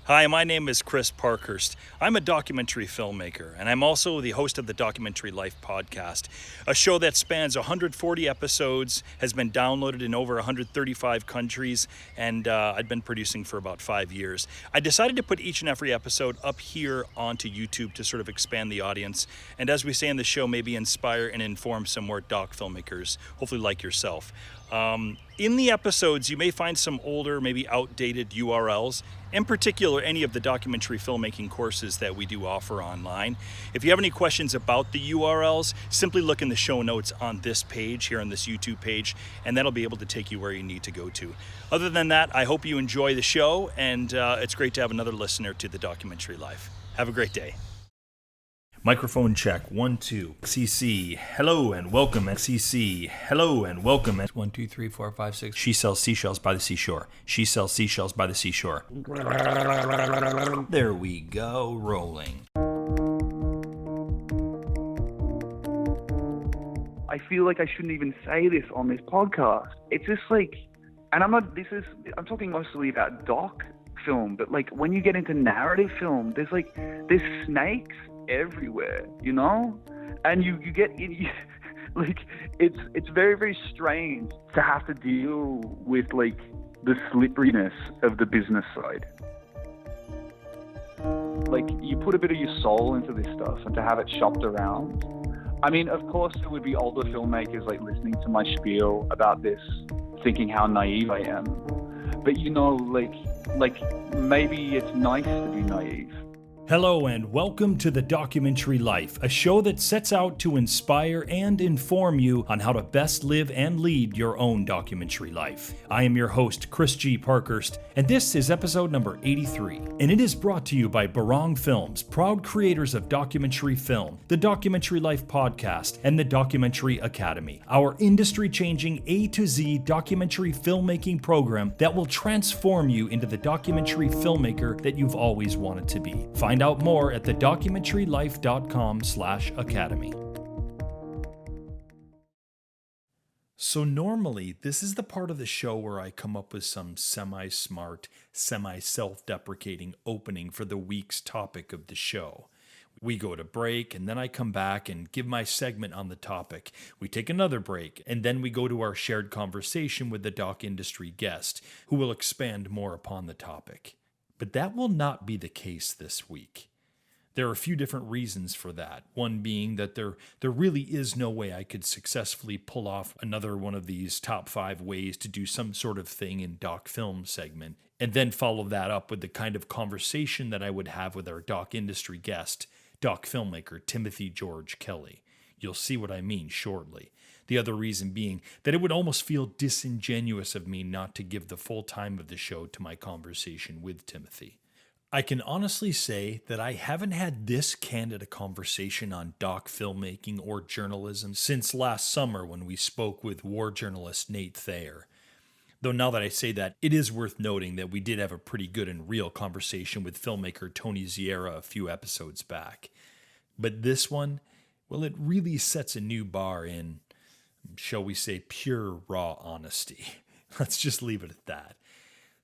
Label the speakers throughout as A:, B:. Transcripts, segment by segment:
A: Hi, my name is Chris Parkhurst. I'm a documentary filmmaker, and I'm also the host of the Documentary Life podcast, a show that spans 140 episodes, has been downloaded in over 135 countries, and I've been producing for about 5 years. I decided to put each and every episode up here onto YouTube to sort of expand the audience, and as we say in the show, maybe inspire and inform some more doc filmmakers, hopefully like yourself. In the episodes, you may find some older, maybe outdated URLs, in particular any of the documentary filmmaking courses that we do offer online. If you have any questions about the URLs, simply look in the show notes on this page, here on this YouTube page, and that'll be able to take you where you need to go to. Other than that, I hope you enjoy the show, and it's great to have another listener to the Documentary Life. Have a great day. Microphone check, 1, 2. XCC, hello and welcome. XCC, hello and welcome.
B: 1, 2, 3, 4, 5, 6.
A: She sells seashells by the seashore. She sells seashells by the seashore. There we go, rolling.
C: I feel like I shouldn't even say this on this podcast. It's just like, and I'm talking mostly about doc film, but like when you get into narrative film, there's snakes everywhere, you know, and you get in, like it's very, very strange to have to deal with like the slipperiness of the business side. Like you put a bit of your soul into this stuff, and to have it shopped around. I mean, of course there would be older filmmakers like listening to my spiel about this, thinking how naive I am, but you know, like maybe it's nice to be naive.
A: Hello and welcome to the Documentary Life, a show that sets out to inspire and inform you on how to best live and lead your own documentary life. I am your host, Chris G. Parkhurst, and this is episode number 83. And it is brought to you by Barong Films, proud creators of documentary film, the Documentary Life podcast, and the Documentary Academy, our industry-changing A to Z documentary filmmaking program that will transform you into the documentary filmmaker that you've always wanted to be. Find out more at thedocumentarylife.com/academy. So normally, this is the part of the show where I come up with some semi-smart, semi-self-deprecating opening for the week's topic of the show. We go to break, and then I come back and give my segment on the topic. We take another break, and then we go to our shared conversation with the doc industry guest, who will expand more upon the topic. But that will not be the case this week. There are a few different reasons for that. One being that there really is no way I could successfully pull off another one of these top 5 ways to do some sort of thing in doc film segment, and then follow that up with the kind of conversation that I would have with our doc industry guest, doc filmmaker Timothy George Kelly. You'll see what I mean shortly. The other reason being that it would almost feel disingenuous of me not to give the full time of the show to my conversation with Timothy. I can honestly say that I haven't had this candid a conversation on doc filmmaking or journalism since last summer when we spoke with war journalist Nate Thayer. Though now that I say that, it is worth noting that we did have a pretty good and real conversation with filmmaker Tony Ziera a few episodes back. But this one, well, it really sets a new bar in, shall we say, pure raw honesty. Let's just leave it at that.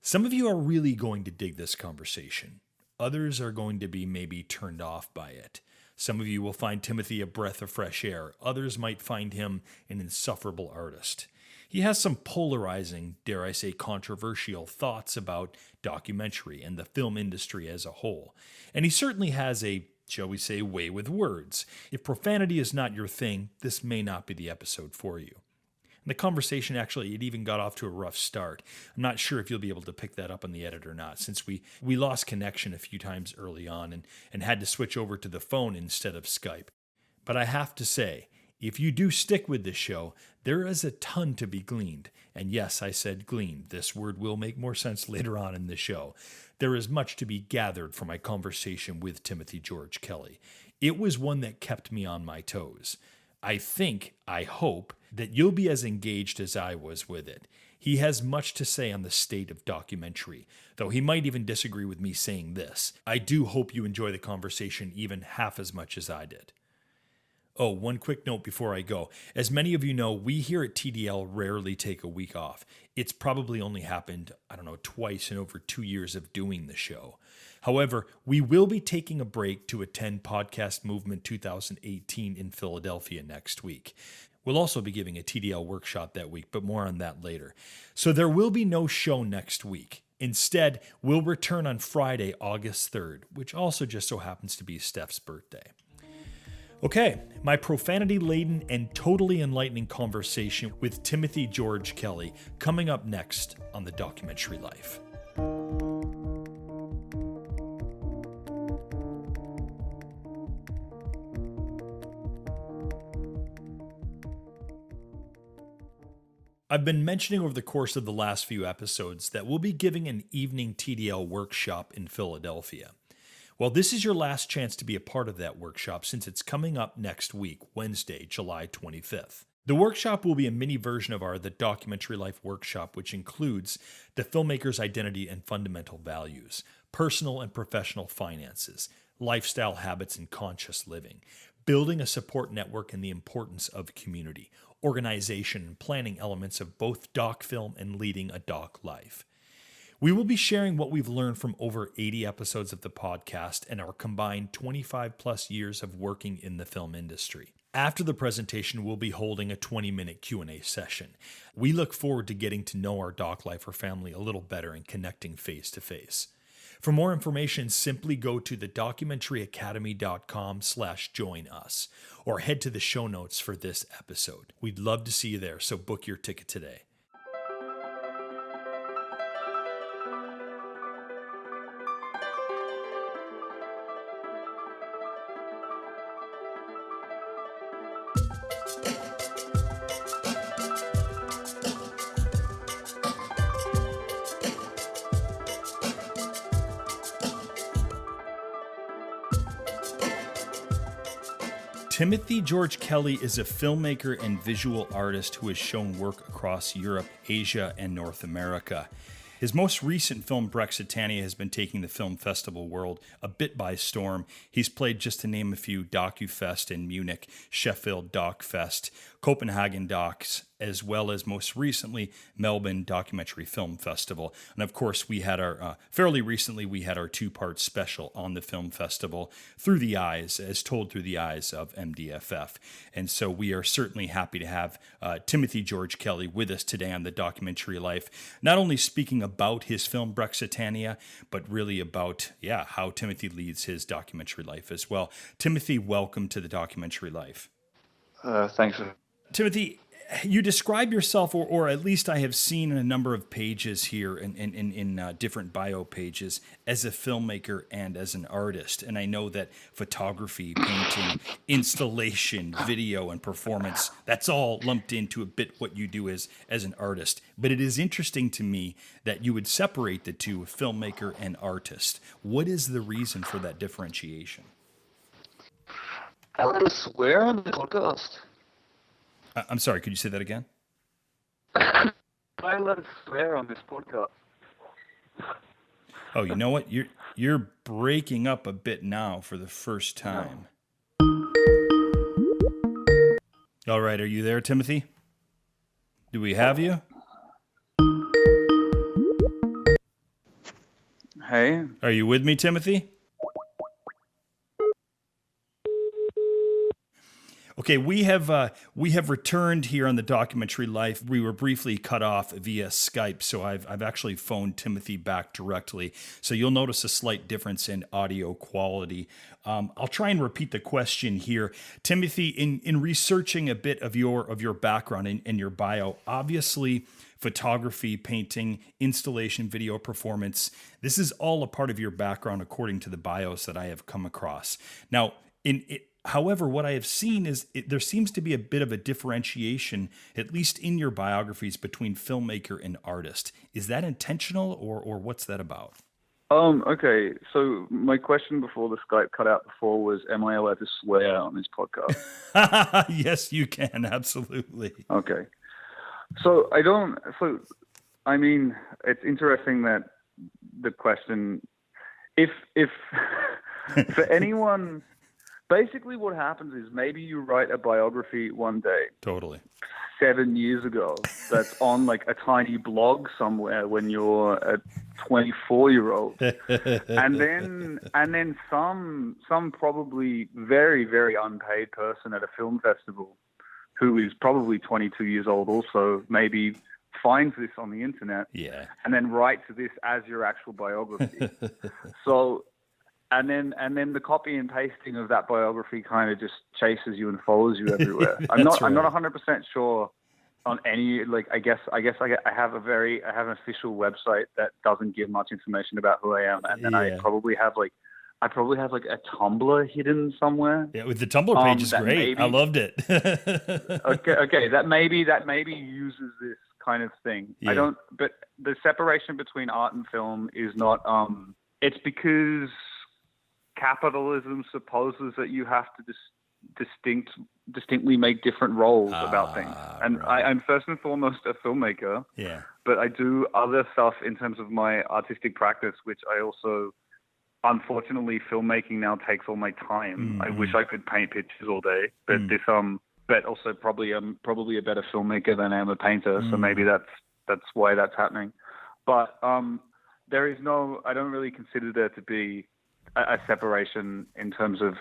A: Some of you are really going to dig this conversation. Others are going to be maybe turned off by it. Some of you will find Timothy a breath of fresh air. Others might find him an insufferable artist. He has some polarizing, dare I say, controversial thoughts about documentary and the film industry as a whole. And he certainly has a, shall we say, way with words. If profanity is not your thing, this may not be the episode for you. And the conversation actually, it even got off to a rough start. I'm not sure if you'll be able to pick that up on the edit or not, since we lost connection a few times early on and had to switch over to the phone instead of Skype. But I have to say, if you do stick with this show, there is a ton to be gleaned. And yes, I said gleaned. This word will make more sense later on in the show. There is much to be gathered from my conversation with Timothy George Kelly. It was one that kept me on my toes. I hope, that you'll be as engaged as I was with it. He has much to say on the state of documentary, though he might even disagree with me saying this. I do hope you enjoy the conversation even half as much as I did. Oh, one quick note before I go. As many of you know, we here at TDL rarely take a week off. It's probably only happened, twice in over 2 years of doing the show. However, we will be taking a break to attend Podcast Movement 2018 in Philadelphia next week. We'll also be giving a TDL workshop that week, but more on that later. So there will be no show next week. Instead, we'll return on Friday, August 3rd, which also just so happens to be Steph's birthday. Okay, my profanity-laden and totally enlightening conversation with Timothy George Kelly coming up next on The Documentary Life. I've been mentioning over the course of the last few episodes that we'll be giving an evening TDL workshop in Philadelphia. Well, this is your last chance to be a part of that workshop since it's coming up next week, Wednesday, July 25th. The workshop will be a mini version of our The Documentary Life workshop, which includes the filmmaker's identity and fundamental values, personal and professional finances, lifestyle habits and conscious living, building a support network and the importance of community, organization and planning elements of both doc film and leading a doc life. We will be sharing what we've learned from over 80 episodes of the podcast and our combined 25 plus years of working in the film industry. After the presentation, we'll be holding a 20-minute Q&A session. We look forward to getting to know our doc lifer family a little better and connecting face to face. For more information, simply go to thedocumentaryacademy.com/join us or head to the show notes for this episode. We'd love to see you there, so book your ticket today. Timothy George Kelly is a filmmaker and visual artist who has shown work across Europe, Asia, and North America. His most recent film, Brexitannia, has been taking the film festival world a bit by storm. He's played, just to name a few, DocuFest in Munich, Sheffield DocFest, Copenhagen Docs, as well as most recently Melbourne Documentary Film Festival. And of course, we had our fairly recently we had our two-part special on the film festival through the eyes, as told through the eyes of MDFF. And so we are certainly happy to have Timothy George Kelly with us today on The Documentary Life, not only speaking about his film Brexitannia, but really about how Timothy leads his documentary life as well. Timothy, welcome to The Documentary Life.
C: Thanks.
A: Timothy, you describe yourself, or at least I have seen in a number of pages here in different bio pages, as a filmmaker and as an artist. And I know that photography, painting, installation, video, and performance, that's all lumped into a bit what you do as an artist. But it is interesting to me that you would separate the two, filmmaker and artist. What is the reason for that differentiation?
C: I want to swear on the podcast.
A: I'm sorry, could you say that again?
C: I let us swear on this podcast.
A: Oh, you know what? You're breaking up a bit now for the first time. All right, are you there, Timothy? Do we have you?
C: Hey.
A: Are you with me, Timothy? Okay, we have returned here on The Documentary Life. We were briefly cut off via Skype, so I've actually phoned Timothy back directly. So you'll notice a slight difference in audio quality. I'll try and repeat the question here, Timothy. In researching a bit of your background and your bio, obviously photography, painting, installation, video, performance. This is all a part of your background, according to the bios that I have come across. Now, however, what I have seen is there seems to be a bit of a differentiation, at least in your biographies, between filmmaker and artist. Is that intentional, or what's that about?
C: Okay, so my question before the Skype cut out before was, am I allowed to swear on this podcast?
A: Yes, you can, absolutely.
C: Okay. So I mean, it's interesting that the question, if for anyone... Basically, what happens is maybe you write a biography one day.
A: Totally.
C: 7 years ago that's on like a tiny blog somewhere when you're a 24-year-old. And then some probably very, very unpaid person at a film festival who is probably 22 years old also maybe finds this on the internet, and then writes this as your actual biography. So, and then the copy and pasting of that biography kind of just chases you and follows you everywhere. I'm not 100% sure on any, like, I guess I have an official website that doesn't give much information about who I am, and then I probably have like a Tumblr hidden somewhere.
A: Yeah, with the Tumblr page is great. I loved it.
C: okay, that maybe uses this kind of thing.
A: Yeah.
C: But the separation between art and film is not. It's because capitalism supposes that you have to distinctly make different roles about things. And right. I'm first and foremost a filmmaker.
A: Yeah.
C: But I do other stuff in terms of my artistic practice, which I also. Unfortunately, filmmaking now takes all my time. I wish I could paint pictures all day, but but also probably I'm probably a better filmmaker than I am a painter. So maybe that's why that's happening. But there is I don't really consider there to be a separation in terms of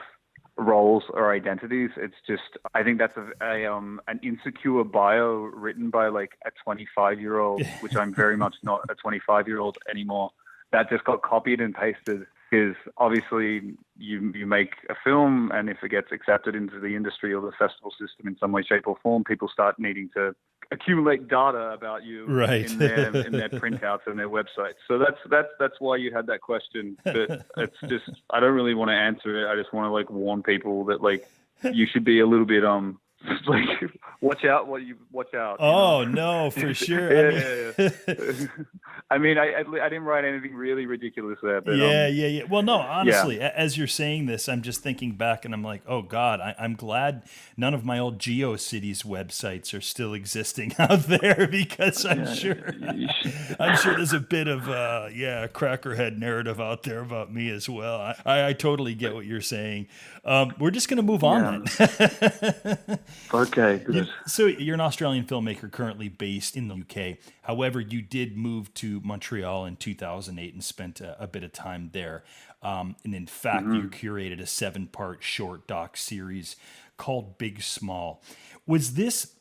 C: roles or identities. It's just, I think that's an insecure bio written by like a 25-year-old, which I'm very much not a 25-year-old anymore. That just got copied and pasted. Because obviously you make a film, and if it gets accepted into the industry or the festival system in some way, shape, or form, people start needing to accumulate data about you in their printouts and their websites. So that's why you had that question. But it's just, I don't really want to answer it. I just want to like warn people that like you should be a little bit like watch out.
A: Oh, no, for sure.
C: I mean, I didn't write anything really ridiculous there. But,
A: yeah. Well, no, honestly, as you're saying this, I'm just thinking back and I'm like, oh God, I'm glad none of my old GeoCities websites are still existing out there, because I'm sure there's a bit of a crackerhead narrative out there about me as well. I totally get what you're saying. We're just going to move on then.
C: Okay, good.
A: So you're an Australian filmmaker currently based in the UK. However, you did move to Montreal in 2008 and spent a bit of time there. And in fact, you curated a 7-part short doc series called Big Small. Was this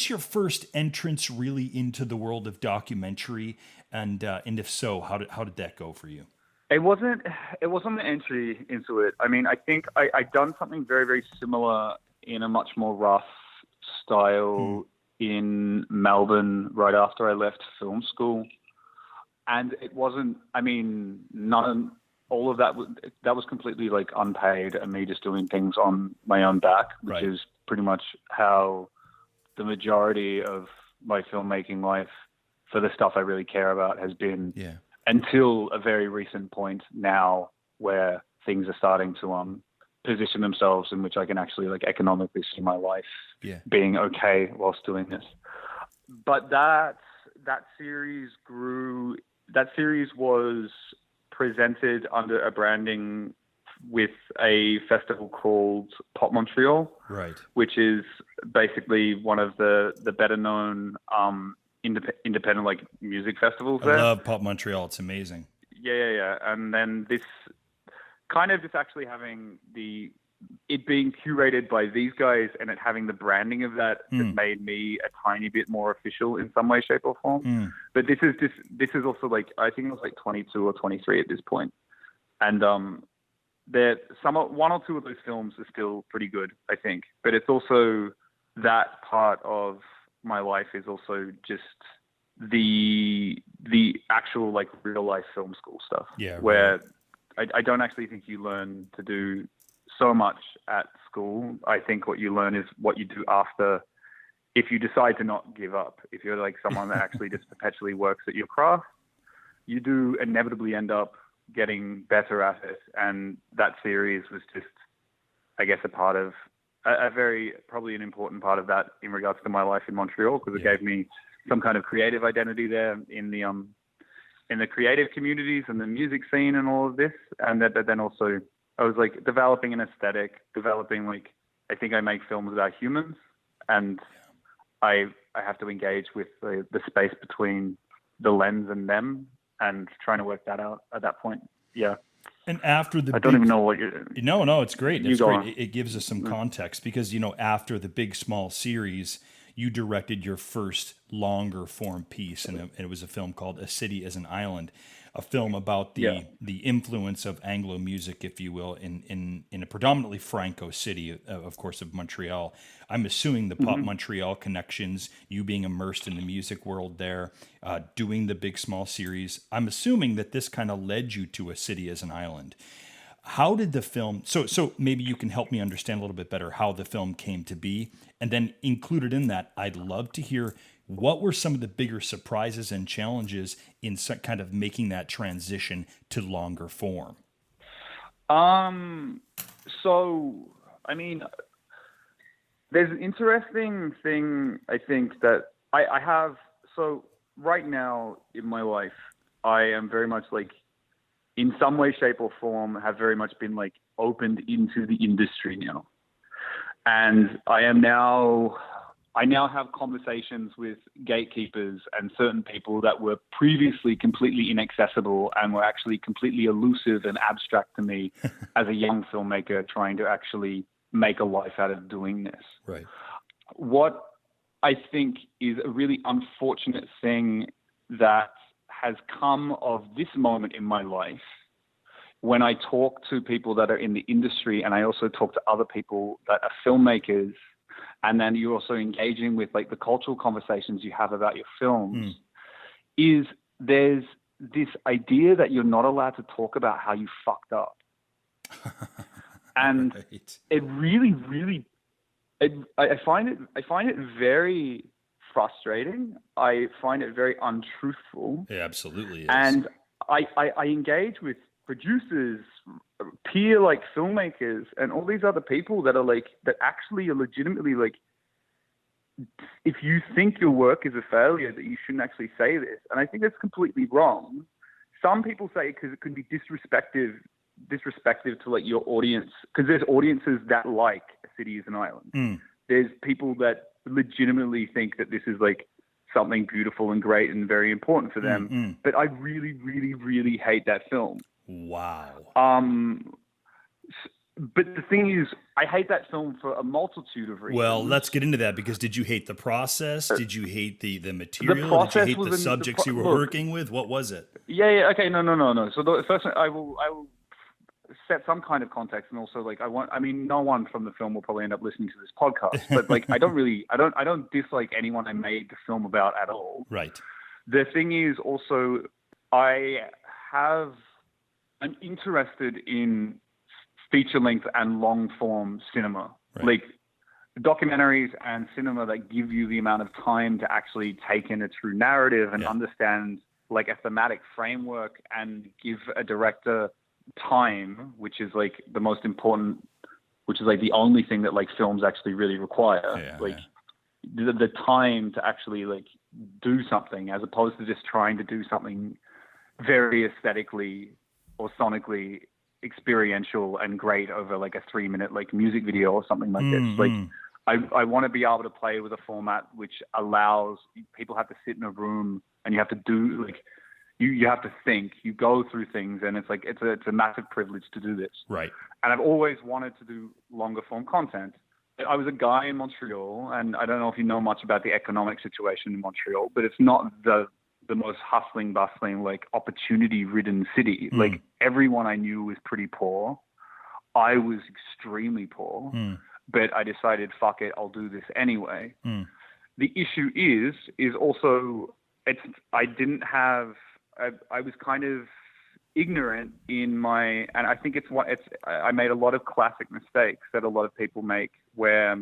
A: your first entrance really into the world of documentary? And if so, how did that go for you?
C: It wasn't an entry into it. I mean, I think I'd done something very, very similar in a much more rough style in Melbourne right after I left film school. And it wasn't, I mean, all of that was completely like unpaid and me just doing things on my own back, which is pretty much how the majority of my filmmaking life for the stuff I really care about has been until a very recent point now where things are starting to position themselves in which I can actually like economically see my life being okay whilst doing this. But that series grew. That series was presented under a branding with a festival called Pop Montreal, which is basically one of the better known independent like music festivals there.
A: I love Pop Montreal. It's amazing.
C: Yeah. And then this kind of just actually having it being curated by these guys and it having the branding of that made me a tiny bit more official in some way, shape, or form. But this is also like, I think it was like 22 or 23 at this point. And one or two of those films are still pretty good, I think. But it's also that part of my life is also just the actual like real life film school stuff. Where I don't actually think you learn to do so much at school. I think what you learn is what you do after, if you decide to not give up. If you're like someone that actually just perpetually works at your craft, you do inevitably end up getting better at it. And that series was just, I guess, a part of probably an important part of that in regards to my life in Montreal, because it gave me some kind of creative identity there in the creative communities and the music scene and all of this. And that then also I was like developing an aesthetic, like, I think I make films about humans, and I have to engage with the space between the lens and them, and trying to work that out at that point. Yeah.
A: And after the
C: I don't even know what you're...
A: No, it's great.
C: You
A: It's
C: go
A: great.
C: on.
A: It gives us some context because, after the Big Small series, you directed your first longer form piece, and it was a film called A City as an Island, a film about the influence of Anglo music, if you will, in a predominantly Franco city, of course, of Montreal. I'm assuming the Pop Montreal connections, you being immersed in the music world there, doing the Big Small series. I'm assuming that this kind of led you to A City as an Island. How did the film, so maybe you can help me understand a little bit better how the film came to be, and then included in that, I'd love to hear what were some of the bigger surprises and challenges in kind of making that transition to longer form?
C: So, I mean, there's an interesting thing, I think, that I have. So right now in my life, I am very much like, in some way, shape, or form, have very much been like opened into the industry now. And I now have conversations with gatekeepers and certain people that were previously completely inaccessible and were actually completely elusive and abstract to me as a young filmmaker trying to actually make a life out of doing this.
A: Right.
C: What I think is a really unfortunate thing that has come of this moment in my life, when I talk to people that are in the industry, and I also talk to other people that are filmmakers, and then you're also engaging with like the cultural conversations you have about your films, is there's this idea that you're not allowed to talk about how you fucked up. And
A: right.
C: It really, really, I find it very frustrating. I find it very untruthful.
A: It absolutely is.
C: And I engage with producers, peer like filmmakers, and all these other people that are like, that actually are legitimately like, if you think your work is a failure, that you shouldn't actually say this. And I think that's completely wrong. Some people say because it could be disrespectful to like your audience, because there's audiences that like A City is an Island. There's people that legitimately think that this is like something beautiful and great and very important for them. But I really, really, really hate that film.
A: Wow.
C: But the thing is, I hate that film for a multitude of reasons.
A: Well, let's get into that, because did you hate the process? Did you hate the material? Did you hate the subjects you were working with? What was it?
C: Yeah. Okay. No. So the first, I will set some kind of context, and also like no one from the film will probably end up listening to this podcast, but like I don't dislike anyone I made the film about at all.
A: Right.
C: The thing is also, I'm interested in feature length and long form cinema, like documentaries and cinema that give you the amount of time to actually take in a true narrative and understand like a thematic framework, and give a director time, which is like the most important, which is like the only thing that like films actually really require. The time to actually like do something, as opposed to just trying to do something very aesthetically or sonically experiential and great over like a 3-minute like music video or something like this. Like I want to be able to play with a format which allows people have to sit in a room, and you have to do like, you have to think, you go through things, and it's like, it's a massive privilege to do this.
A: Right.
C: And I've always wanted to do longer form content. I was a guy in Montreal, and I don't know if you know much about the economic situation in Montreal, but it's not the most hustling, bustling, like opportunity-ridden city. Like everyone I knew was pretty poor. I was extremely poor, but I decided, fuck it, I'll do this anyway. The issue is also, I was kind of ignorant in my, and I think I made a lot of classic mistakes that a lot of people make, where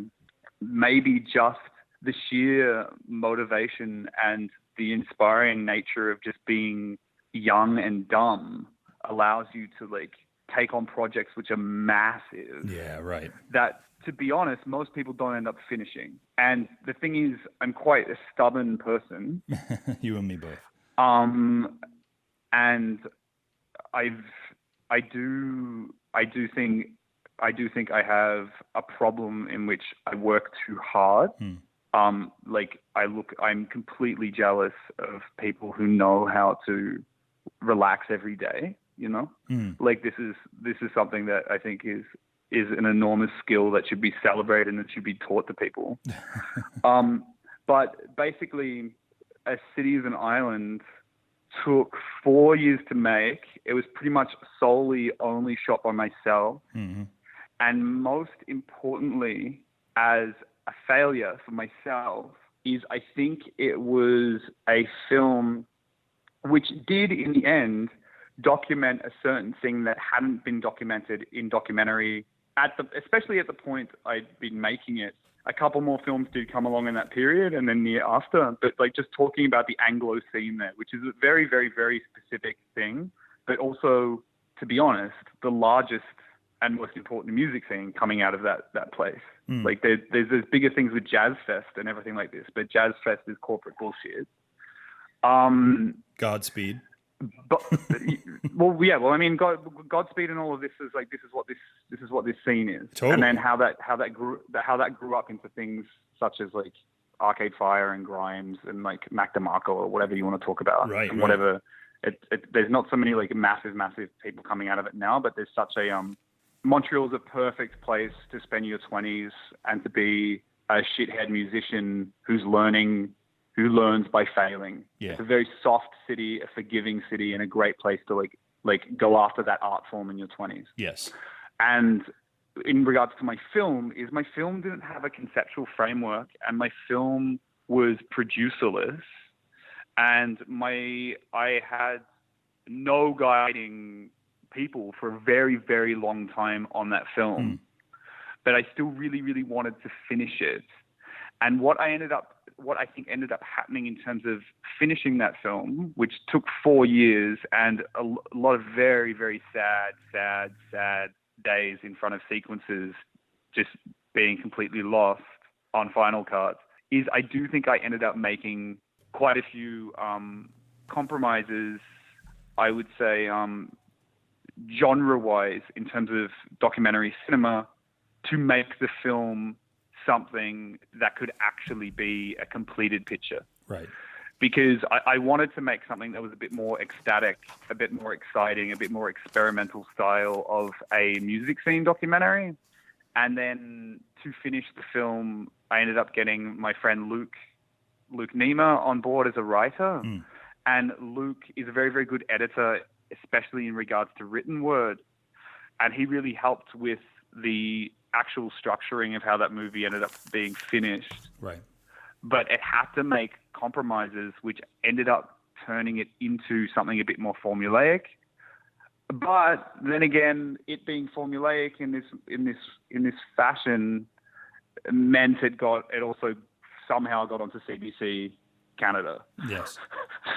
C: maybe just the sheer motivation and the inspiring nature of just being young and dumb allows you to like take on projects which are massive.
A: Yeah, right. That,
C: to be honest, most people don't end up finishing. And the thing is, I'm quite a stubborn person.
A: You and me both.
C: And I do think I have a problem in which I work too hard. I'm completely jealous of people who know how to relax every day, you know? Like this is something that I think is an enormous skill that should be celebrated and that should be taught to people. But basically, A City is an Island took 4 years to make. It was pretty much solely only shot by myself. And most importantly, as a failure for myself, is I think it was a film which did, in the end, document a certain thing that hadn't been documented in documentary, especially at the point I'd been making it. A couple more films did come along in that period and then the year after, but like just talking about the Anglo scene there, which is a very, very, very specific thing, but also, to be honest, the largest and most important music scene coming out of that place. Like there's bigger things with Jazz Fest and everything like this, but Jazz Fest is corporate bullshit.
A: Godspeed.
C: But I mean, Godspeed and all of this is like this is what this scene is,
A: totally. And
C: then how that grew up into things such as like Arcade Fire and Grimes and like Mac DeMarco or whatever you want to talk about,
A: right?
C: And whatever. There's not so many like massive people coming out of it now, but there's such a Montreal's a perfect place to spend your 20s and to be a shithead musician who learns by failing. Yeah. It's a very soft city, a forgiving city, and a great place to like go after that art form in your 20s.
A: Yes.
C: And in regards to my film didn't have a conceptual framework, and my film was producerless, and I had no guiding people for a very, very long time on that film. But I still really, really wanted to finish it. And what I think ended up happening in terms of finishing that film, which took 4 years and a lot of very, very sad days in front of sequences just being completely lost on Final Cut, is I do think I ended up making quite a few compromises, I would say, genre-wise in terms of documentary cinema to make the film something that could actually be a completed picture.
A: Right.
C: Because I wanted to make something that was a bit more ecstatic, a bit more exciting, a bit more experimental style of a music scene documentary. And then to finish the film, I ended up getting my friend Luke Nima on board as a writer. And Luke is a very, very good editor, especially in regards to written word. And he really helped with the actual structuring of how that movie ended up being finished.
A: Right.
C: But it had to make compromises, which ended up turning it into something a bit more formulaic. But then again, it being formulaic in this fashion meant it also somehow got onto CBC Canada.
A: Yes.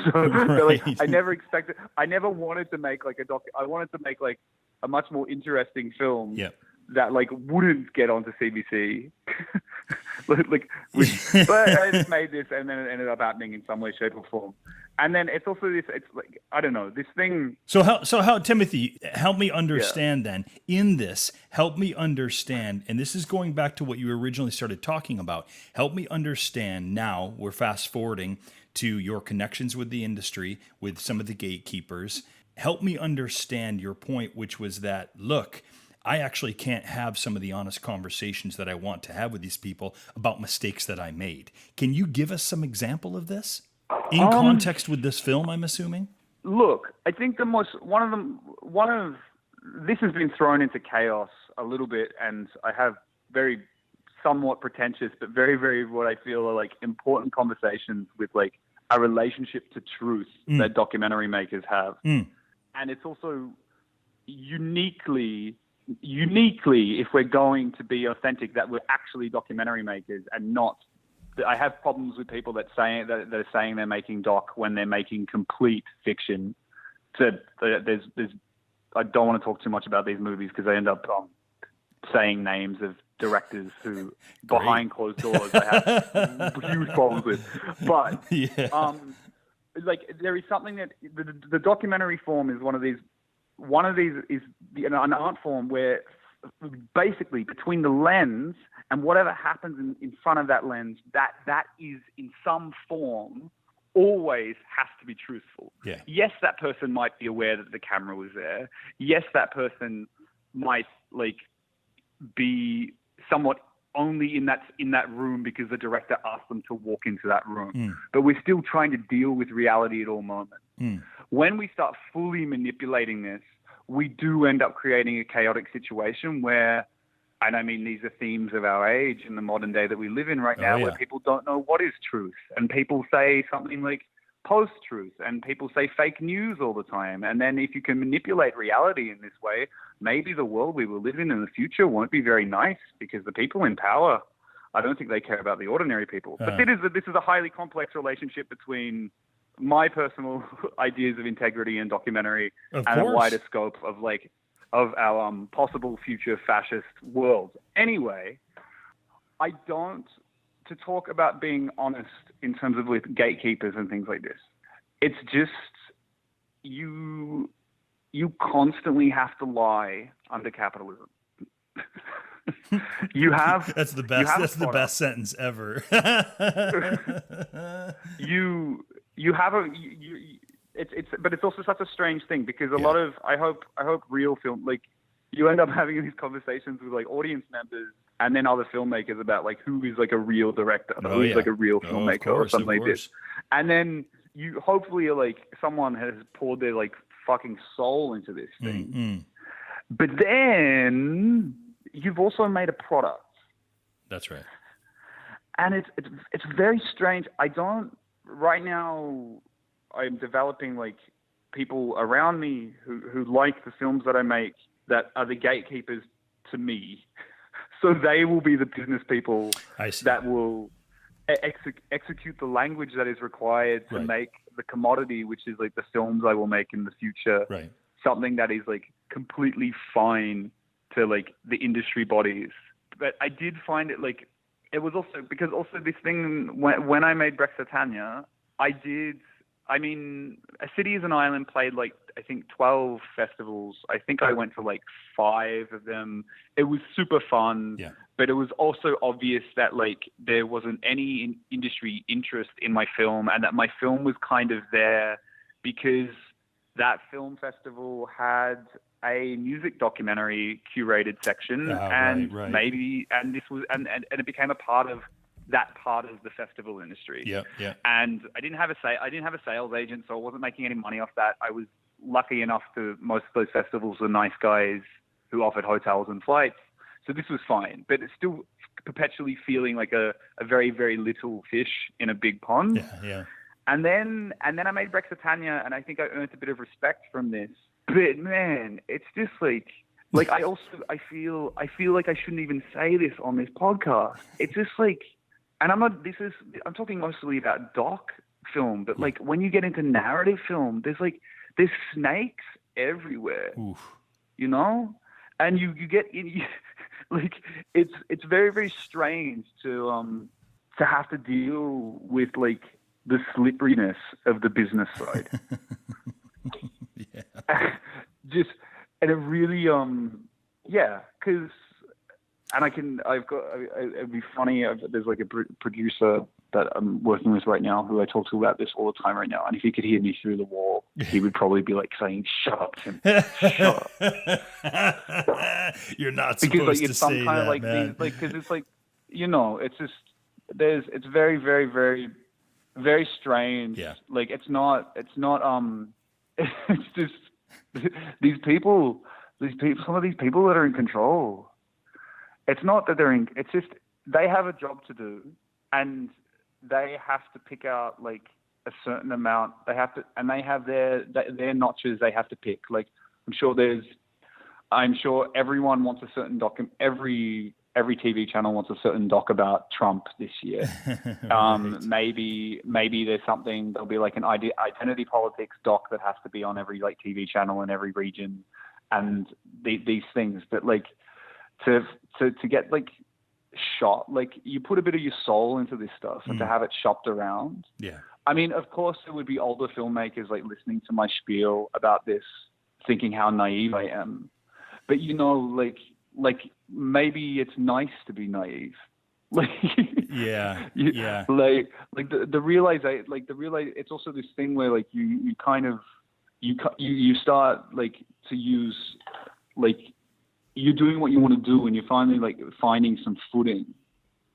C: So
A: right.
C: I never wanted to make like I wanted to make like a much more interesting film.
A: Yep.
C: That like wouldn't get onto CBC. But I just made this, and then it ended up happening in some way, shape, or form. And then it's also this. It's like, I don't know, this thing.
A: So how Timothy, help me understand then in this. Help me understand, and this is going back to what you originally started talking about. Help me understand now. We're fast forwarding to your connections with the industry, with some of the gatekeepers. Help me understand your point, which was that look, I actually can't have some of the honest conversations that I want to have with these people about mistakes that I made. Can you give us some example of this in context with this film, I'm assuming?
C: Look, I think this has been thrown into chaos a little bit, and I have very somewhat pretentious, but very, very what I feel are like important conversations with like a relationship to truth that documentary makers have. And it's also uniquely, if we're going to be authentic, that we're actually documentary makers and not. I have problems with people that are saying they're making doc when they're making complete fiction. So I don't want to talk too much about these movies because I end up saying names of directors who, behind closed doors, I have huge problems with. But like there is something that the documentary form is one of these is an art form where basically between the lens and whatever happens in front of that lens, that is in some form always has to be truthful.
A: Yeah.
C: Yes, that person might be aware that the camera was there. Yes, that person might like be somewhat only in that room because the director asked them to walk into that room. But we're still trying to deal with reality at all moments. When we start fully manipulating this, we do end up creating a chaotic situation where, and I mean, these are themes of our age in the modern day that we live in right now, where people don't know what is truth. And people say something like post-truth, and people say fake news all the time. And then if you can manipulate reality in this way, maybe the world we will live in the future won't be very nice, because the people in power, I don't think they care about the ordinary people. But this is a highly complex relationship between my personal ideas of integrity and documentary and a wider scope of our possible future fascist world. Anyway, to talk about being honest in terms of with gatekeepers and things like this, it's just you constantly have to lie under capitalism. You have
A: that's the best. That's the best sentence ever.
C: But it's also such a strange thing, because a lot of I hope real film, like, you end up having these conversations with like audience members and then other filmmakers about like who is like a real director, who's like a real filmmaker or something like this. And then you hopefully like someone has poured their like fucking soul into this thing. But then you've also made a product.
A: That's right.
C: And it's very strange. Right now I'm developing like people around me who like the films that I make, that are the gatekeepers to me. So they will be the business people that will execute the language that is required to make the commodity, which is like the films I will make in the future, something that is like completely fine to like the industry bodies. But I did find it like, it was also because this thing, when I made Brexitannia, A City is an Island played like, I think 12 festivals. I think I went to like 5 of them. It was super fun, but it was also obvious that like there wasn't any industry interest in my film, and that my film was kind of there because that film festival had a music documentary curated section, and it became a part of that part of the festival industry. And I didn't have a sales agent, so I wasn't making any money off that. I was lucky enough to, most of those festivals were nice guys who offered hotels and flights. So this was fine, but it's still perpetually feeling like a very, very little fish in a big pond. And then I made Brexitannia, and I think I earned a bit of respect from this. But man, it's just like I feel like I shouldn't even say this on this podcast. It's just like, and I'm talking mostly about doc film, but like when you get into narrative film, there's snakes everywhere. You know? And you get in, like, it's very, very strange to have to deal with like the slipperiness of the business side. And it really, because, and it'd be funny. There's like a producer that I'm working with right now who I talk to about this all the time right now. And if he could hear me through the wall, he would probably be like saying, "Shut up, Tim. Shut up."
A: You're not supposed to say that,
C: like,
A: man.
C: Because it's like, it's just, it's very, very, very, very strange. Like, it's not, it's just, these people, some of these people that are in control, it's not that it's just, they have a job to do, and they have to pick out like a certain amount. They have to, and they have their notches they have to pick. Like, I'm sure everyone wants a certain every TV channel wants a certain doc about Trump this year. Maybe there's something, there'll be like an identity politics doc that has to be on every like TV channel in every region, and these things. But like to get like shot, like, you put a bit of your soul into this stuff, and to have it shopped around. I mean, of course there would be older filmmakers like listening to my spiel about this, thinking how naive I am. But like like maybe it's nice to be naive. Like
A: yeah.
C: Like the realize it's also this thing where like you kind of you start like to use like you're doing what you want to do and you're finally like finding some footing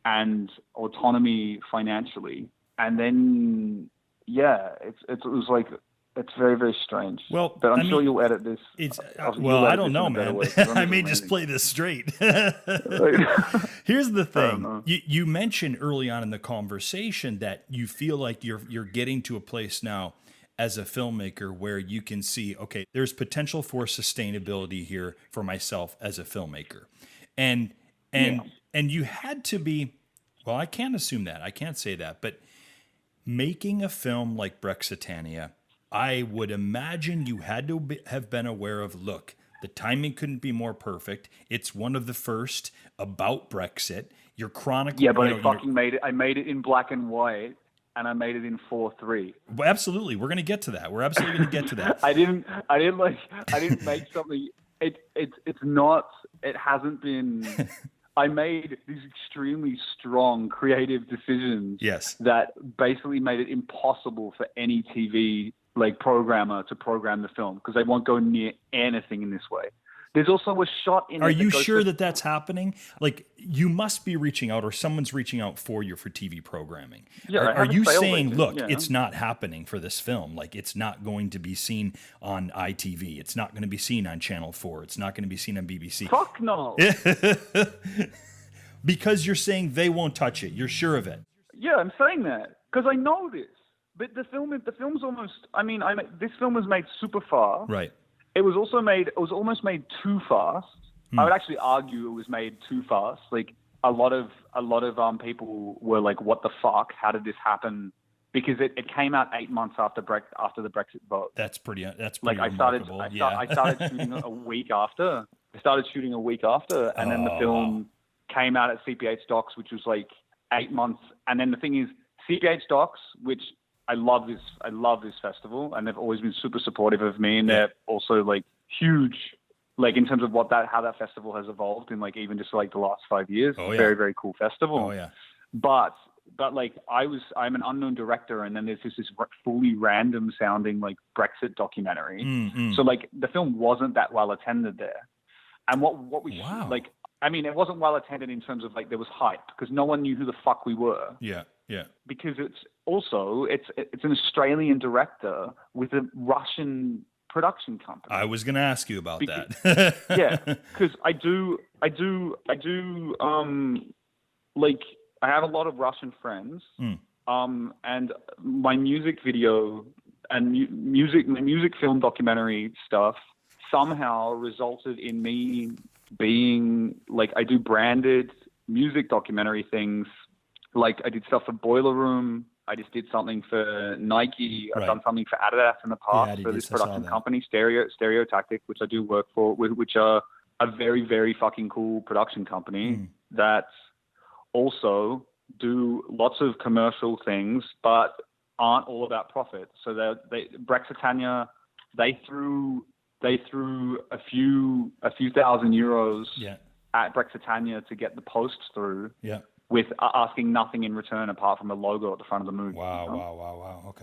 C: and autonomy financially, and then it was like it's very, very strange.
A: Well,
C: but I'm sure you'll edit this.
A: It's I don't know, man. I may just play this straight. Here's the thing: you mentioned early on in the conversation that you feel like you're getting to a place now as a filmmaker where you can see, okay, there's potential for sustainability here for myself as a filmmaker, and you had to be. Well, I can't assume that. I can't say that, but making a film like Brexitannia, I would imagine you had to have been aware of, look, the timing couldn't be more perfect. It's one of the first about Brexit. You're chronicling.
C: Yeah, but I fucking made it. I made it in black and white, and I made it in 4:3.
A: Well, absolutely. We're going to get to that. We're absolutely going to get to that.
C: I didn't make something. It's not. It hasn't been. I made these extremely strong creative decisions.
A: Yes.
C: That basically made it impossible for any TV like programmer to program the film because they won't go near anything in this way. There's also a shot in.
A: Are you sure that that's happening? Like, you must be reaching out, or someone's reaching out for you for TV programming.
C: Yeah,
A: are you saying, look, it's not happening for this film? Like, it's not going to be seen on ITV. It's not going to be seen on Channel 4. It's not going to be seen on BBC.
C: Fuck no.
A: Because you're saying they won't touch it. You're sure of it.
C: Yeah, I'm saying that because I know this. But the film's almost. I mean, this film was made super fast.
A: Right.
C: It was also made. It was almost made too fast. I would actually argue it was made too fast. Like a lot of people were like, "What the fuck? How did this happen?" Because it came out 8 months after the Brexit vote.
A: That's pretty.
C: Like
A: remarkable.
C: I started shooting a week after. And then the film came out at CPH Docs, which was like 8 months. And then the thing is, CPH Docs, which I love this festival, and they've always been super supportive of me, and they're also like huge, like in terms of how that festival has evolved in like even just like the last 5 years. Very, very cool festival.
A: Oh yeah.
C: But like I'm an unknown director, and then there's this fully random sounding like Brexit documentary. So like the film wasn't that well attended there, and what we like. I mean, it wasn't well attended in terms of like there was hype because no one knew who the fuck we were.
A: Yeah.
C: Because it's an Australian director with a Russian production company.
A: I was going to ask you about that.
C: Yeah, because I do. Like I have a lot of Russian friends. And my music video and music film documentary stuff somehow resulted in me being like I do branded music documentary things. Like I did stuff for Boiler Room. I just did something for Nike. I've done something for Adidas in the past for this production company, Stereo Tactic, which I do work for, which are a very, very fucking cool production company that also do lots of commercial things, but aren't all about profit. So Brexitannia, they threw a few thousand euros at Brexitannia to get the posts through.
A: Yeah.
C: With asking nothing in return apart from a logo at the front of the movie.
A: Wow.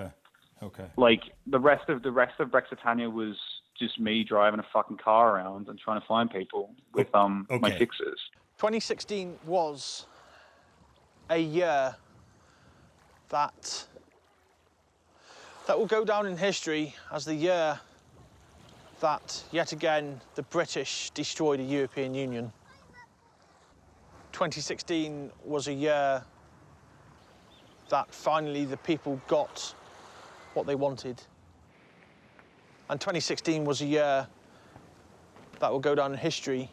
A: Okay.
C: Like the rest of Brexitannia was just me driving a fucking car around and trying to find people with my fixes.
B: 2016 was a year that will go down in history as the year that yet again the British destroyed the European Union. 2016 was a year that finally the people got what they wanted. And 2016 was a year that will go down in history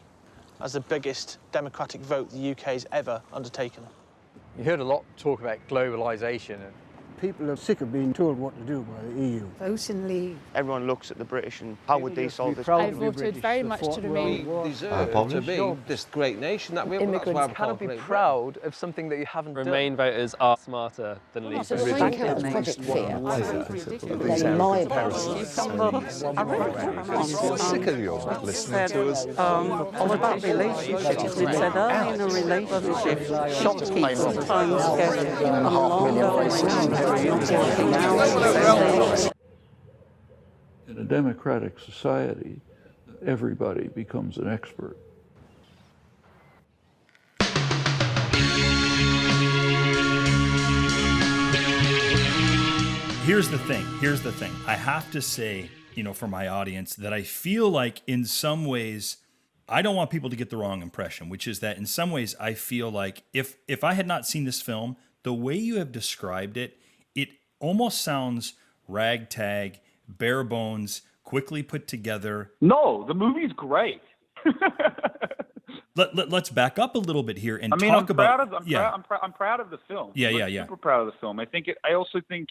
B: as the biggest democratic vote the UK has ever undertaken.
D: You heard a lot talk about globalisation and People are sick of being told what to do by the EU.
E: Voting Leave.
F: Everyone looks at the British and how would they solve this
E: I
F: problem?
E: voted very much to remain.
G: We deserve to be this great nation that we are.
H: Immigrants cannot be proud of something that you haven't done.
I: Remain voters are smarter than Leave voters.
G: I'm sick of you not listening to us.
J: About relationships, we said earlier in a relationship, shopkeepers sometimes get
K: in a democratic society, everybody becomes an expert.
A: Here's the thing. I have to say, for my audience, that I feel like in some ways, I don't want people to get the wrong impression, which is that in some ways I feel like if I had not seen this film, the way you have described it, it almost sounds ragtag, bare bones, quickly put together.
C: No, the movie's great.
A: Let's back up a little bit here and talk about.
C: I'm proud of the film.
A: Yeah.
C: Super proud of the film. I also think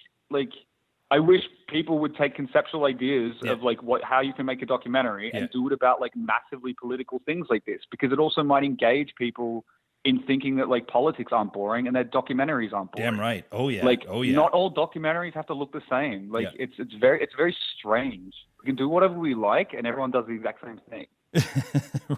C: I wish people would take conceptual ideas of how you can make a documentary and do it about massively political things like this, because it also might engage people in thinking that politics aren't boring and that documentaries aren't boring.
A: Damn right. Oh yeah.
C: Not all documentaries have to look the same. It's very strange. We can do whatever we like and everyone does the exact same thing.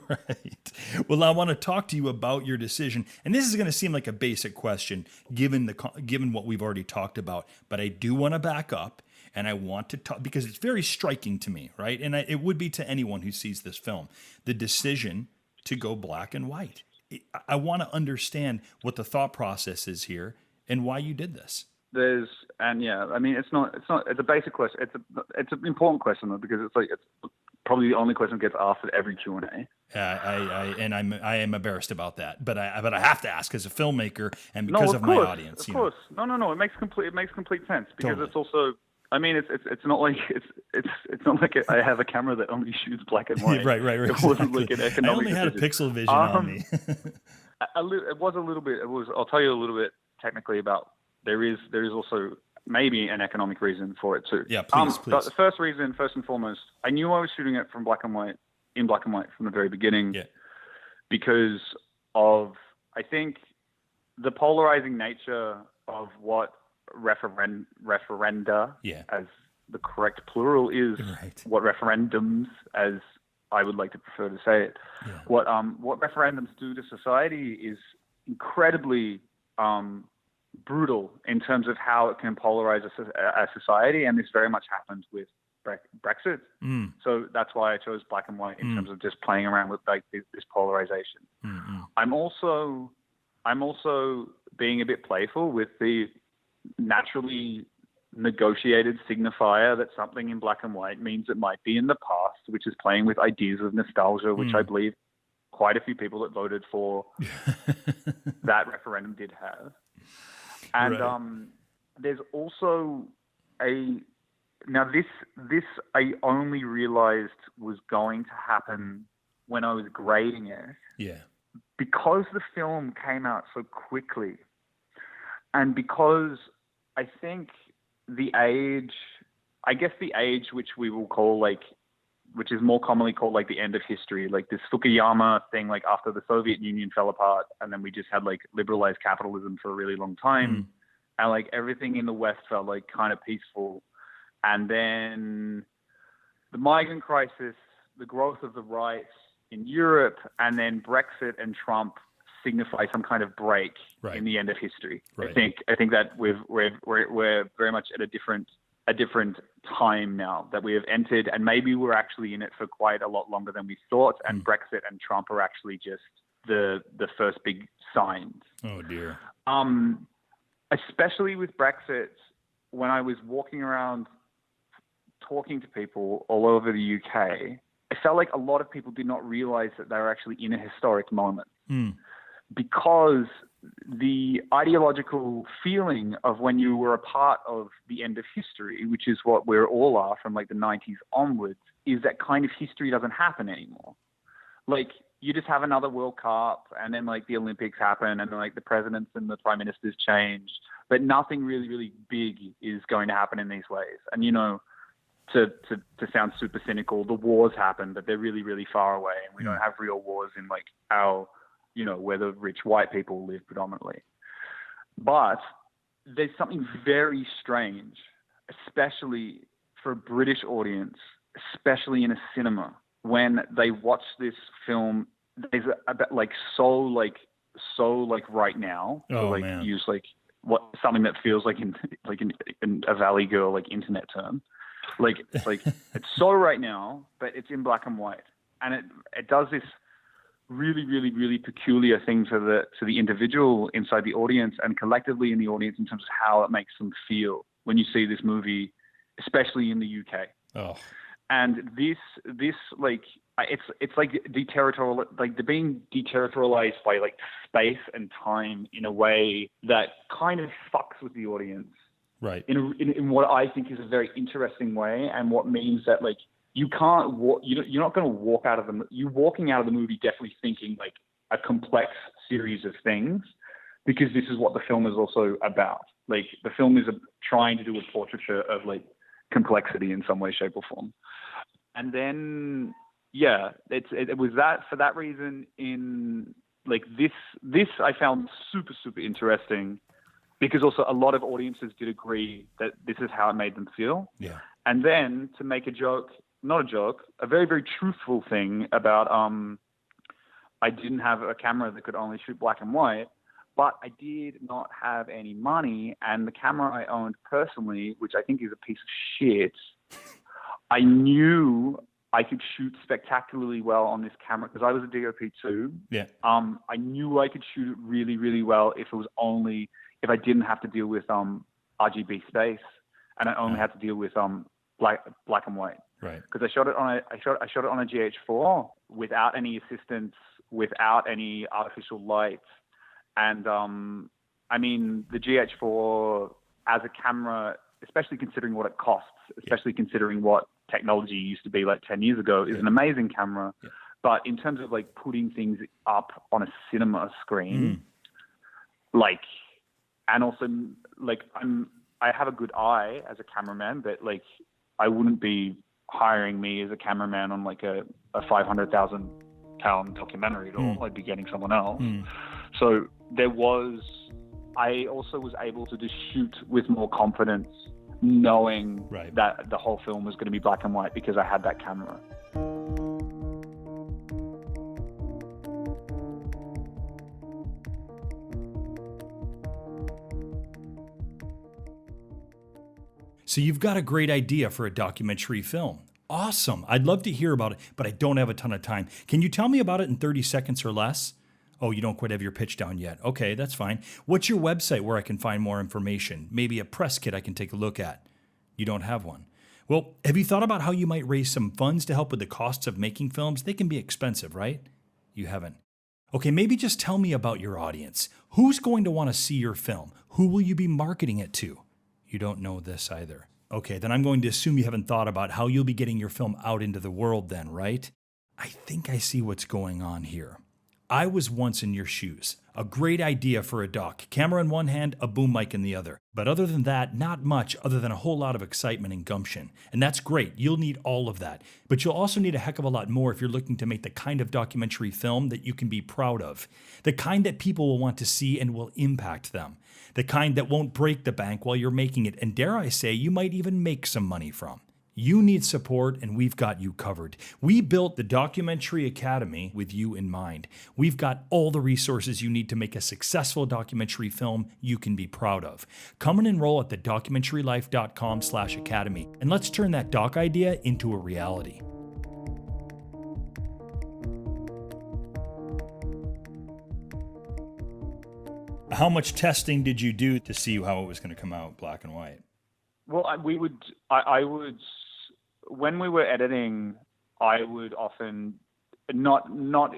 A: Right. Well, I want to talk to you about your decision, and this is going to seem like a basic question given what we've already talked about, but I do want to back up, and I want to talk because it's very striking to me, right? And it would be to anyone who sees this film, the decision to go black and white. I want to understand what the thought process is here and why you did this.
C: It's a basic question. It's an important question though, because it's probably the only question that gets asked at every Q&A.
A: I am embarrassed about that, but I have to ask as a filmmaker and because
C: of
A: my audience.
C: Of course, no. It makes complete sense because It's also. I mean, it's not like it's not like I have a camera that only shoots black and white.
A: Right.
C: It wasn't like an economic.
A: I only had a pixel vision on me.
C: It was a little bit. I'll tell you a little bit technically about. There is also maybe an economic reason for it too.
A: Yeah, please.
C: But the first reason, first and foremost, I knew I was shooting it in black and white from the very beginning. Yeah. Because of, I think, the polarizing nature of what referenda, as the correct plural is, what referendums, as I would like to prefer to say it, what referendums do to society is incredibly brutal in terms of how it can polarize a society, and this very much happened with Brexit. So that's why I chose black and white in terms of just playing around with this polarization. I'm also being a bit playful with the naturally negotiated signifier that something in black and white means it might be in the past, which is playing with ideas of nostalgia, which I believe quite a few people that voted for that referendum did have. And there's also this I only realized was going to happen when I was grading it.
A: Yeah.
C: Because the film came out so quickly, and because I think the age which we will call which is more commonly called the end of history, this Fukuyama thing, after the Soviet Union fell apart and then we just had liberalized capitalism for a really long time. And everything in the West felt kind of peaceful. And then the migrant crisis, the growth of the right in Europe, and then Brexit and Trump signify some kind of break in the end of history. Right. I think that we're very much at a different time now that we have entered, and maybe we're actually in it for quite a lot longer than we thought. And Brexit and Trump are actually just the first big signs.
A: Oh dear.
C: Especially with Brexit, when I was walking around talking to people all over the UK, I felt like a lot of people did not realize that they were actually in a historic moment. Because the ideological feeling of when you were a part of the end of history, which is what we all are from the 90s onwards, is that kind of history doesn't happen anymore. You just have another World Cup, and then the Olympics happen, and then the presidents and the prime ministers change. but nothing really, really big is going to happen in these ways. And, you know, to sound super cynical, the wars happen, but they're really, really far away. And we don't have real wars in like our, you know, where the rich white people live predominantly. But there's something very strange, especially for a British audience, especially in a cinema, when they watch this film. There's a bit like so right now.
A: Oh,
C: like
A: man.
C: use like what something that feels like in a Valley Girl like internet term. Like it's so right now, but it's in black and white, and it does this really, really, really peculiar thing to the individual inside the audience and collectively in the audience in terms of how it makes them feel when you see this movie, especially in the UK.
A: Oh.
C: And this like it's like deterritorial, like they're being deterritorialized by like space and time in a way that kind of fucks with the audience.
A: Right.
C: In what I think is a very interesting way, and what means that like you can't walk, you're not going to walk out of the, you're walking out of the movie definitely thinking like a complex series of things, because this is what the film is also about. Like the film is trying to do a portraiture of like complexity in some way, shape or form. And then, yeah, it was that for that reason in like this I found super, super interesting, because also a lot of audiences did agree that this is how it made them feel.
A: Yeah.
C: And then to make a joke, not a joke, a very, very truthful thing about I didn't have a camera that could only shoot black and white, but I did not have any money, and the camera I owned personally, which I think is a piece of shit, I knew I could shoot spectacularly well on this camera because I was a DOP too.
A: Yeah.
C: I knew I could shoot it really, really well if I didn't have to deal with RGB space, and I only had to deal with black and white.
A: Right.
C: Because I shot it on a GH4 without any assistance, without any artificial lights, and I mean the GH4 as a camera, especially considering what it costs, especially considering what technology used to be like 10 years ago, is an amazing camera. Yeah. But in terms of like putting things up on a cinema screen, like, and also like I have a good eye as a cameraman, but like I wouldn't be hiring me as a cameraman on like a 500,000 pound documentary at all. I'd be getting someone else. So I also was able to just shoot with more confidence, knowing that the whole film was going to be black and white because I had that camera.
A: So you've got a great idea for a documentary film. Awesome. I'd love to hear about it, but I don't have a ton of time. Can you tell me about it in 30 seconds or less? Oh, you don't quite have your pitch down yet. Okay, that's fine. What's your website where I can find more information? Maybe a press kit I can take a look at. You don't have one. Well, have you thought about how you might raise some funds to help with the costs of making films? They can be expensive, right? You haven't. Okay, maybe just tell me about your audience. Who's going to want to see your film? Who will you be marketing it to? You don't know this either. Okay, then I'm going to assume you haven't thought about how you'll be getting your film out into the world then, right? I think I see what's going on here. I was once in your shoes. A great idea for a doc. Camera in one hand, a boom mic in the other. But other than that, not much other than a whole lot of excitement and gumption. And that's great. You'll need all of that. But you'll also need a heck of a lot more if you're looking to make the kind of documentary film that you can be proud of. The kind that people will want to see and will impact them. The kind that won't break the bank while you're making it. And dare I say, you might even make some money from. You need support, and we've got you covered. We built the Documentary Academy with you in mind. We've got all the resources you need to make a successful documentary film you can be proud of. Come and enroll at thedocumentarylife.com/academy, and let's turn that doc idea into a reality. How much testing did you do to see how it was going to come out black and white?
C: Well, I would, when we were editing, I would often not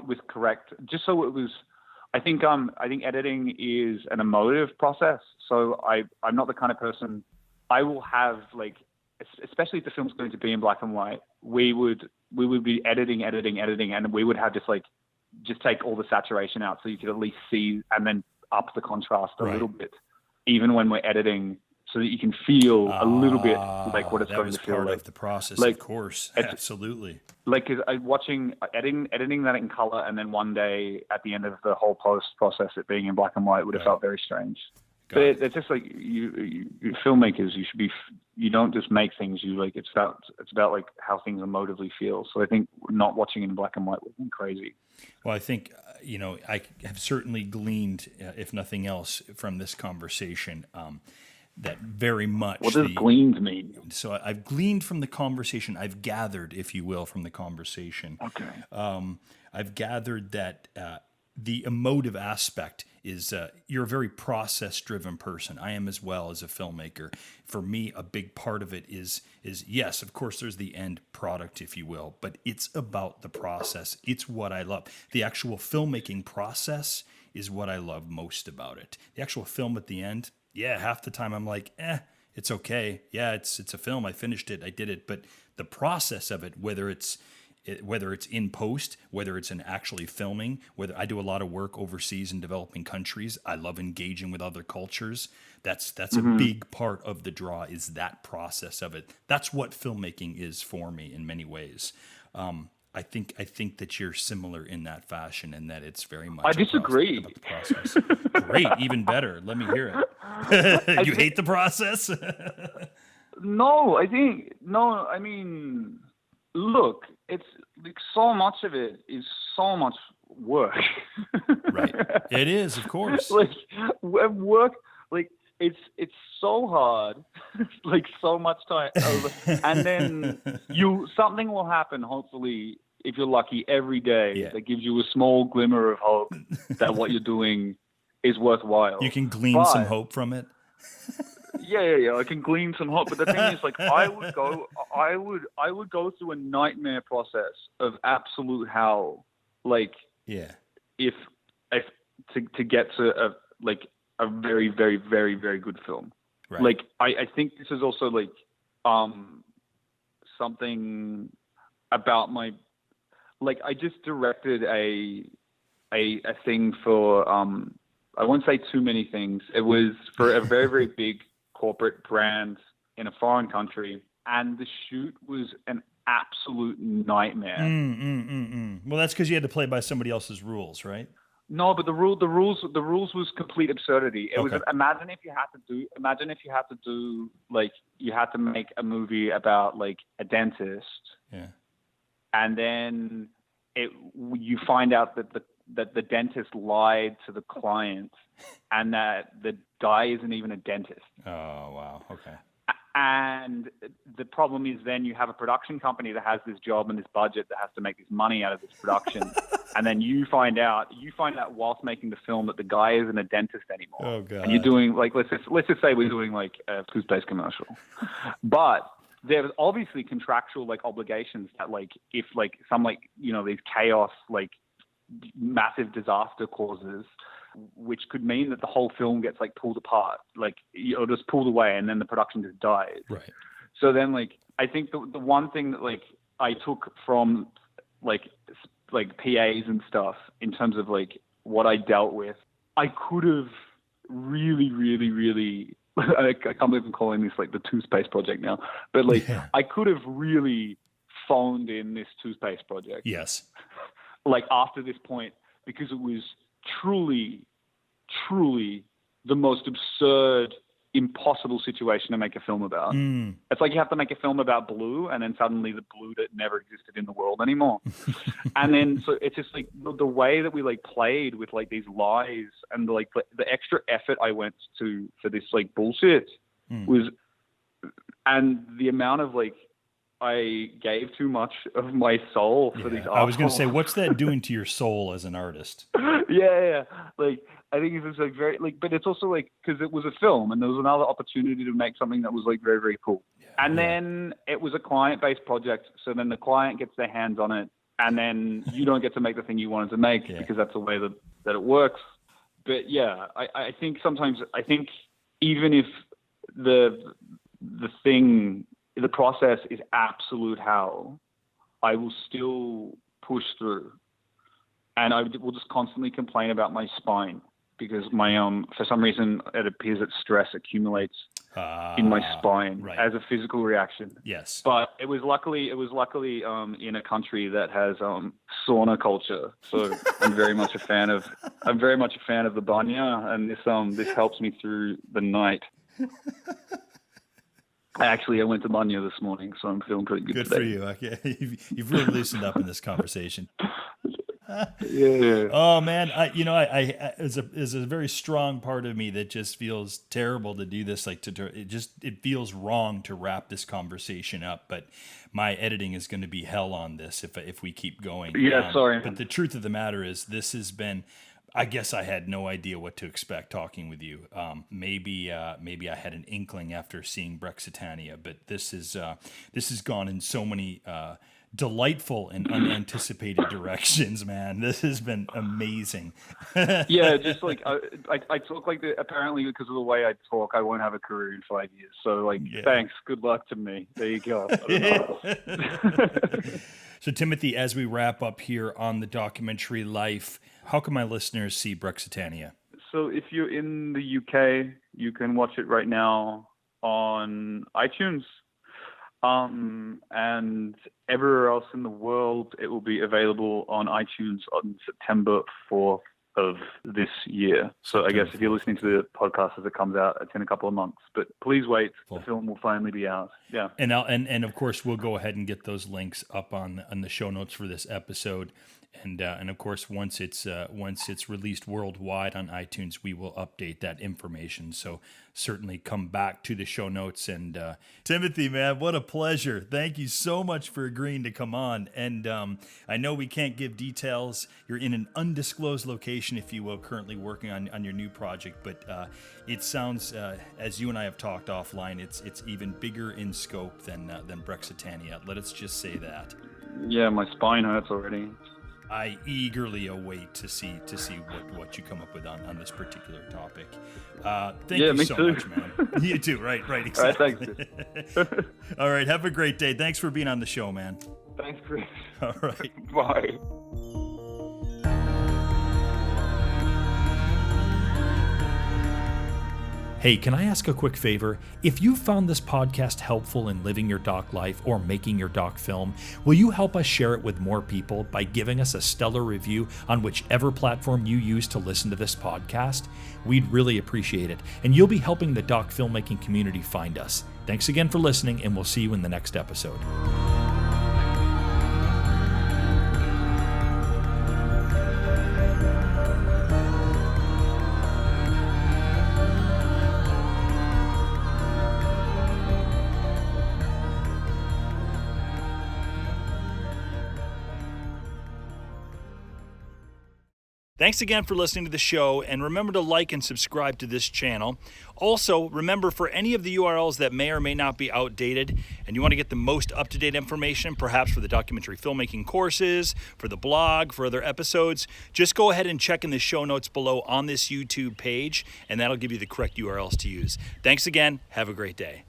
C: with correct, just so it was. I think editing is an emotive process. So I'm not the kind of person. I will have like, especially if the film's going to be in black and white, we would be editing, and we would have just take all the saturation out so you could at least see, and then up the contrast a little bit. even when we're editing, so that you can feel a little bit like what it's going to feel like.
A: That was part of the process,
C: like,
A: of course. Absolutely.
C: Like, cause editing that in color, and then one day at the end of the whole post process, it being in black and white would have felt very strange. But it's just like you filmmakers, you don't just make things. It's about like how things emotively feel. So I think not watching it in black and white would be crazy.
A: Well, I think, I have certainly gleaned, if nothing else, from this conversation, that very much.
C: What does gleaned mean?
A: So I've gleaned from the conversation. I've gathered, if you will, from the conversation.
C: Okay.
A: I've gathered that the emotive aspect is you're a very process-driven person. I am as well as a filmmaker. For me, a big part of it is yes, of course, there's the end product, if you will, but it's about the process. It's what I love. The actual filmmaking process is what I love most about it. The actual film at the end, yeah, half the time I'm like, it's okay. Yeah, it's a film. I finished it. I did it. But the process of it, whether it's in post, whether it's in actually filming, whether I do a lot of work overseas in developing countries, I love engaging with other cultures. That's a big part of the draw, is that process of it. That's what filmmaking is for me in many ways. I think that you're similar in that fashion, and that it's very much.
C: I disagree.
A: About the process. Great, even better. Let me hear it. You hate the process?
C: No, I mean, look, it's like so much of it is so much work.
A: Right. It is, of course.
C: Like work, like it's so hard, like so much time, and then something will happen. Hopefully, if you're lucky, every day that gives you a small glimmer of hope that what you're doing is worthwhile.
A: You can glean some hope from it.
C: Yeah. I can glean some hope, but the thing is, like, I would go through a nightmare process of absolute hell, like, if to get to a very, very, very, very good film.
A: Right.
C: Like, I think this is also like something about my, like, I just directed a thing for I won't say too many things. It was for a very, very big corporate brand in a foreign country, and the shoot was an absolute nightmare.
A: Well, that's because you had to play by somebody else's rules, right?
C: No, but the rules was complete absurdity. It was, imagine if you had to do like, you had to make a movie about like a dentist, and then you find out that the dentist lied to the client, and that the guy isn't even a dentist.
A: Oh, wow. Okay.
C: And the problem is, then you have a production company that has this job and this budget that has to make this money out of this production. And then you find out whilst making the film that the guy isn't a dentist anymore.
A: Oh, God.
C: And you're doing, like, let's just say we're doing like a toothpaste commercial. But there's obviously contractual like obligations that, like, if like some, like, these chaos, like massive disaster causes, which could mean that the whole film gets like pulled apart, like, or just pulled away, and then the production just dies.
A: Right.
C: So then, like, I think the one thing that, like, I took from like PAs and stuff in terms of like what I dealt with, I could have really, really, really, I can't believe I'm calling this like the toothpaste project now, but like, I could have really phoned in this toothpaste project.
A: Yes.
C: Like, after this point, because it was truly, truly the most absurd, impossible situation to make a film about. It's like you have to make a film about blue, and then suddenly the blue that never existed in the world anymore. And then, so it's just like the way that we like played with like these lies, and like the extra effort I went to for this like bullshit was, and the amount of like, I gave too much of my soul for these articles.
A: I was going to say, what's that doing to your soul as an artist?
C: Yeah. Like, I think it's like very, like, but it's also like, because it was a film, and there was another opportunity to make something that was like very, very cool. And then it was a client-based project, so then the client gets their hands on it, and then you don't get to make the thing you wanted to make because that's the way that it works. But yeah, I think sometimes, even if the process is absolute hell, I will still push through, and I will just constantly complain about my spine, because my for some reason it appears that stress accumulates in my spine as a physical reaction.
A: Yes.
C: But it was luckily in a country that has sauna culture. So I'm very much a fan of the banya, and this helps me through the night. Actually, I went to banya this morning, so I'm feeling pretty good today.
A: For you. Okay. You've really loosened up in this conversation.
C: Yeah.
A: Oh man, there's a very strong part of me that just feels terrible to do this. Like it feels wrong to wrap this conversation up. But my editing is going to be hell on this if we keep going.
C: Yeah, sorry.
A: But the truth of the matter is, this has been. I guess I had no idea what to expect talking with you. Maybe I had an inkling after seeing Brexitannia, but this has gone in so many delightful and unanticipated directions, man. This has been amazing.
C: Yeah, just like I talk like apparently because of the way I talk, I won't have a career in 5 years. So thanks, good luck to me. There you go.
A: So Timothy, as we wrap up here on the documentary Life, how can my listeners see Brexitannia?
C: So if you're in the UK, you can watch it right now on iTunes. And everywhere else in the world, it will be available on iTunes on September 4th of this year. So I guess if you're listening to the podcast as it comes out, it's in a couple of months. But please wait, the film will finally be out. Yeah.
A: And of course, we'll go ahead and get those links up on the show notes for this episode. And of course, once it's released worldwide on iTunes, we will update that information. So certainly come back to the show notes. And Timothy, man, what a pleasure! Thank you so much for agreeing to come on. And I know we can't give details. You're in an undisclosed location, if you will, currently working on your new project. But it sounds, as you and I have talked offline, it's even bigger in scope than Brexitannia. Let us just say that.
C: Yeah, my spine hurts already.
A: I eagerly await to see what you come up with on this particular topic. Thank you so much, man. You too, right, exactly.
C: All right, thanks.
A: All right, have a great day. Thanks for being on the show, man.
C: Thanks, Chris.
A: All right.
C: Bye.
A: Hey, can I ask a quick favor? If you found this podcast helpful in living your doc life or making your doc film, will you help us share it with more people by giving us a stellar review on whichever platform you use to listen to this podcast? We'd really appreciate it, and you'll be helping the doc filmmaking community find us. Thanks again for listening, and we'll see you in the next episode. Thanks again for listening to the show, and remember to like and subscribe to this channel. Also, remember, for any of the URLs that may or may not be outdated and you want to get the most up-to-date information, perhaps for the documentary filmmaking courses, for the blog, for other episodes, just go ahead and check in the show notes below on this YouTube page, and that'll give you the correct URLs to use. Thanks again. Have a great day.